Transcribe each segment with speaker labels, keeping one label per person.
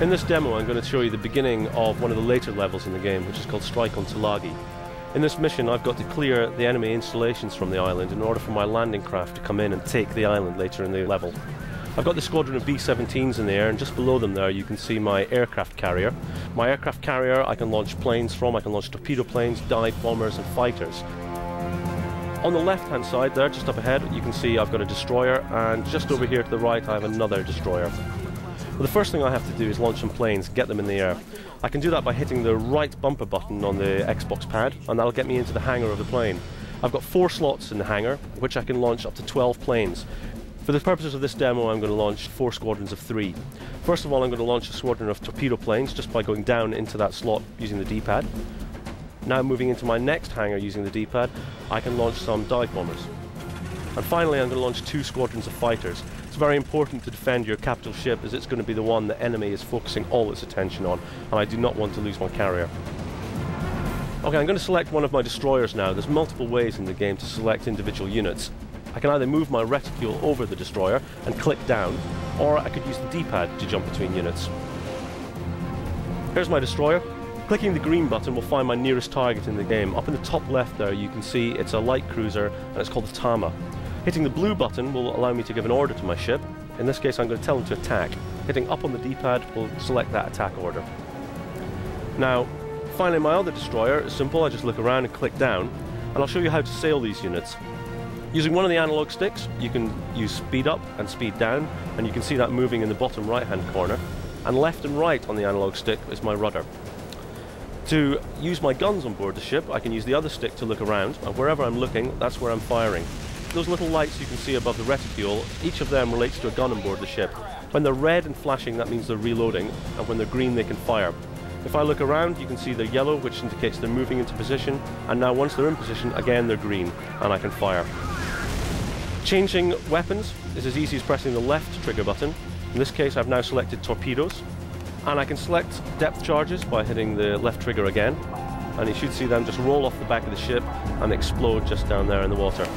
Speaker 1: In this demo I'm going to show you the beginning of one of the later levels in the game, which is called Strike on Tulagi. In this mission I've got to clear the enemy installations from the island in order for my landing craft to come in and take the island later in the level. I've got the squadron of B-17s in the air, and just below them there you can see my aircraft carrier. My aircraft carrier I can launch planes from. I can launch torpedo planes, dive bombers and fighters. On the left hand side there, just up ahead, you can see I've got a destroyer, and just over here to the right I have another destroyer. Well, the first thing I have to do is launch some planes, get them in the air. I can do that by hitting the right bumper button on the Xbox pad, and that'll get me into the hangar of the plane. I've got 4 slots in the hangar, which I can launch up to 12 planes. For the purposes of this demo I'm going to launch 4 squadrons of 3. First of all I'm going to launch a squadron of torpedo planes just by going down into that slot using the D-pad. Now moving into my next hangar using the D-pad, I can launch some dive bombers. And finally I'm going to launch 2 squadrons of fighters. It's very important to defend your capital ship, as it's going to be the one the enemy is focusing all its attention on, and I do not want to lose my carrier. Okay, I'm going to select one of my destroyers now. There's multiple ways in the game to select individual units. I can either move my reticule over the destroyer and click down, or I could use the D-pad to jump between units. Here's my destroyer. Clicking the green button will find my nearest target in the game. Up in the top left there you can see it's a light cruiser and it's called the Tama. Hitting the blue button will allow me to give an order to my ship. In this case I'm going to tell him to attack. Hitting up on the D-pad will select that attack order. Now, finally my other destroyer is simple. I just look around and click down, and I'll show you how to sail these units. Using one of the analog sticks, you can use speed up and speed down, and you can see that moving in the bottom right hand corner. And left and right on the analog stick is my rudder. To use my guns on board the ship, I can use the other stick to look around, and wherever I'm looking, that's where I'm firing. Those little lights you can see above the reticule, each of them relates to a gun on board the ship. When they're red and flashing, that means they're reloading, and when they're green, they can fire. If I look around, you can see they're yellow, which indicates they're moving into position, and now once they're in position, again they're green, and I can fire. Changing weapons is as easy as pressing the left trigger button. In this case I've now selected torpedoes, and I can select depth charges by hitting the left trigger again, and you should see them just roll off the back of the ship and explode just down there in the water.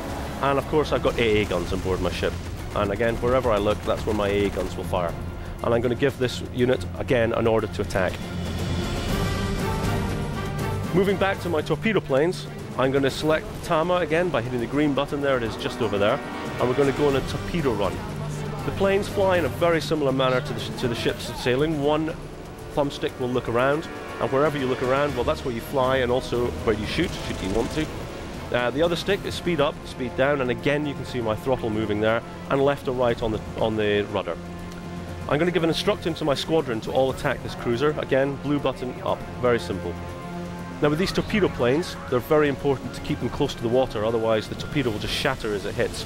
Speaker 1: And of course I've got AA guns on board my ship, and again wherever I look that's where my AA guns will fire. And I'm going to give this unit again an order to attack. Moving back to my torpedo planes, I'm going to select the Tama again by hitting the green button. There it is, just over there, and we're going to go on a torpedo run. The planes fly in a very similar manner to the ships sailing. One thumbstick will look around, and wherever you look around, well, that's where you fly and also where you shoot, should you want to. The other stick is speed up, speed down, and again you can see my throttle moving there, and left or right on the rudder. I'm going to give an instruction to my squadron to all attack this cruiser. Again, blue button up, very simple. Now with these torpedo planes, they're very important to keep them close to the water, otherwise the torpedo will just shatter as it hits.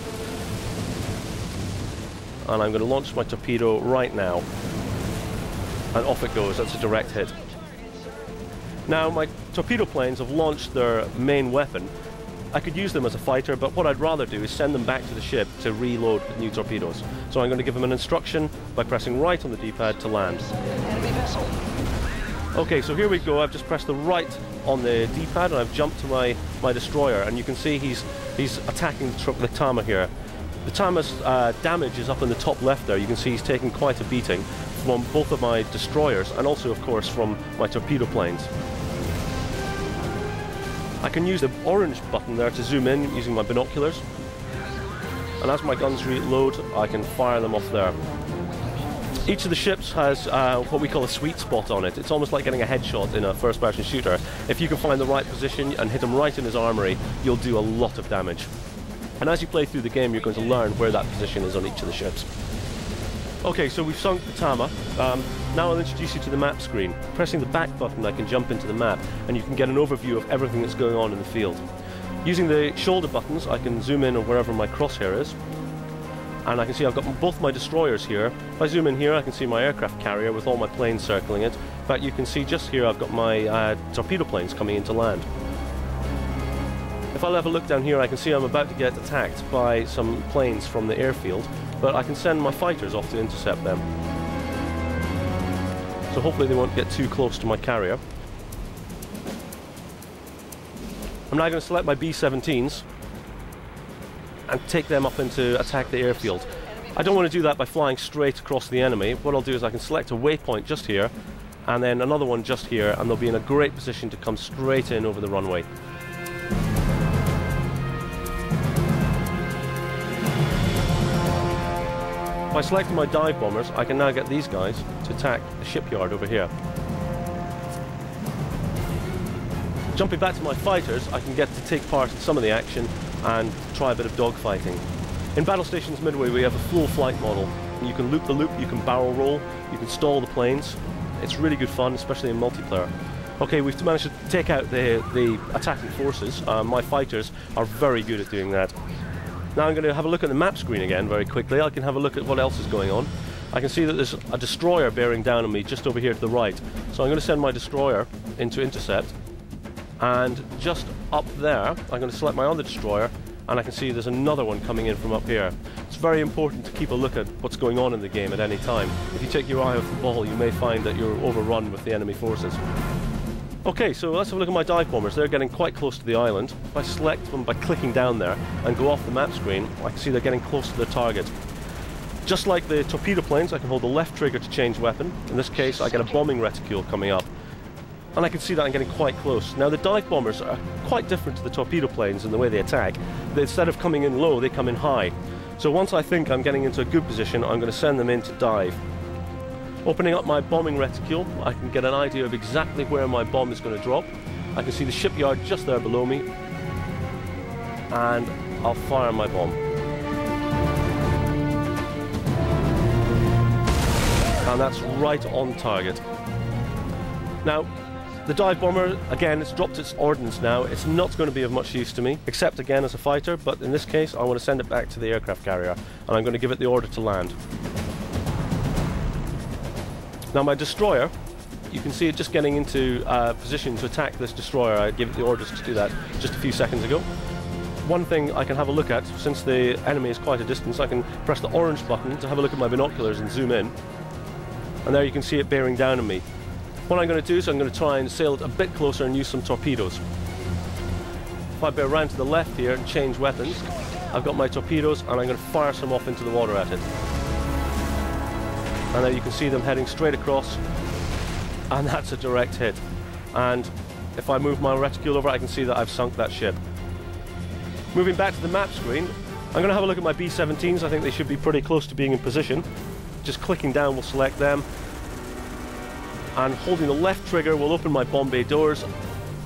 Speaker 1: And I'm going to launch my torpedo right now. And off it goes, that's a direct hit. Now my torpedo planes have launched their main weapon. I could use them as a fighter, but what I'd rather do is send them back to the ship to reload with new torpedoes. So I'm going to give them an instruction by pressing right on the D-pad to land.
Speaker 2: Enemy vessel.
Speaker 1: Okay, so here we go. I've just pressed the right on the D-pad and I've jumped to my destroyer, and you can see he's attacking the Tama here. The Tama's damage is up in the top left there. You can see he's taking quite a beating from both of my destroyers and also, of course, from my torpedo planes. I can use the orange button there to zoom in using my binoculars, and as my guns reload, I can fire them off there. Each of the ships has what we call a sweet spot on it. It's almost like getting a headshot in a first-person shooter. If you can find the right position and hit him right in his armory, you'll do a lot of damage. And as you play through the game, you're going to learn where that position is on each of the ships. Okay, so we've sunk the Tama. Now I'll introduce you to the map screen. Pressing the back button, I can jump into the map, and you can get an overview of everything that's going on in the field. Using the shoulder buttons, I can zoom in on wherever my crosshair is. And I can see I've got both my destroyers here. If I zoom in here, I can see my aircraft carrier with all my planes circling it. But you can see just here I've got my torpedo planes coming into land. If I'll have a look down here, I can see I'm about to get attacked by some planes from the airfield, but I can send my fighters off to intercept them. So hopefully they won't get too close to my carrier. I'm now going to select my B-17s and take them up into attack the airfield. I don't want to do that by flying straight across the enemy. What I'll do is I can select a waypoint just here, and then another one just here, and they'll be in a great position to come straight in over the runway. By selecting my dive bombers, I can now get these guys to attack the shipyard over here. Jumping back to my fighters, I can get to take part in some of the action and try a bit of dogfighting. In Battlestations Midway, we have a full flight model. You can loop the loop, you can barrel roll, you can stall the planes. It's really good fun, especially in multiplayer. Okay, we've managed to take out the attacking forces. My fighters are very good at doing that. Now I'm going to have a look at the map screen again very quickly. I can have a look at what else is going on. I can see that there's a destroyer bearing down on me just over here to the right. So I'm going to send my destroyer into intercept. And just up there, I'm going to select my other destroyer, and I can see there's another one coming in from up here. It's very important to keep a look at what's going on in the game at any time. If you take your eye off the ball, you may find that you're overrun with the enemy forces. Okay, so let's have a look at my dive bombers. They're getting quite close to the island. If I select them by clicking down there and go off the map screen, I can see they're getting close to their target. Just like the torpedo planes, I can hold the left trigger to change weapon. In this case, I get a bombing reticule coming up. And I can see that I'm getting quite close. Now the dive bombers are quite different to the torpedo planes in the way they attack. Instead of coming in low, they come in high. So once I think I'm getting into a good position, I'm going to send them in to dive. Opening up my bombing reticule, I can get an idea of exactly where my bomb is going to drop. I can see the shipyard just there below me. And I'll fire my bomb. And that's right on target. Now, the dive bomber, again, it's dropped its ordnance now. It's not going to be of much use to me, except again as a fighter, but in this case I want to send it back to the aircraft carrier, and I'm going to give it the order to land. Now my destroyer, you can see it just getting into position to attack this destroyer. I gave it the orders to do that just a few seconds ago. One thing I can have a look at, since the enemy is quite a distance, I can press the orange button to have a look at my binoculars and zoom in. And there you can see it bearing down on me. What I'm going to do is I'm going to try and sail it a bit closer and use some torpedoes. If I bear around to the left here and change weapons, I've got my torpedoes and I'm going to fire some off into the water at it. And there you can see them heading straight across, and that's a direct hit. And if I move my reticule over, I can see that I've sunk that ship. Moving back to the map screen, I'm going to have a look at my B-17s. I think they should be pretty close to being in position. Just clicking down will select them. And holding the left trigger will open my bomb bay doors.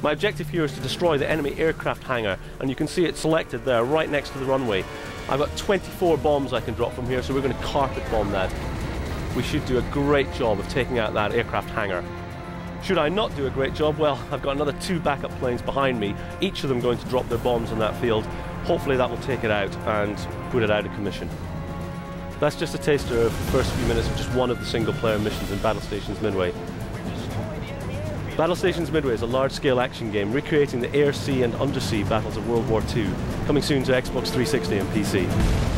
Speaker 1: My objective here is to destroy the enemy aircraft hangar, and you can see it selected there right next to the runway. I've got 24 bombs I can drop from here, so we're going to carpet bomb that. We should do a great job of taking out that aircraft hangar. Should I not do a great job, well, I've got another 2 backup planes behind me, each of them going to drop their bombs on that field. Hopefully that will take it out and put it out of commission. That's just a taster of the first few minutes of just one of the single-player missions in Battlestations Midway. Battlestations Midway is a large-scale action game recreating the air, sea and undersea battles of World War II, coming soon to Xbox 360 and PC.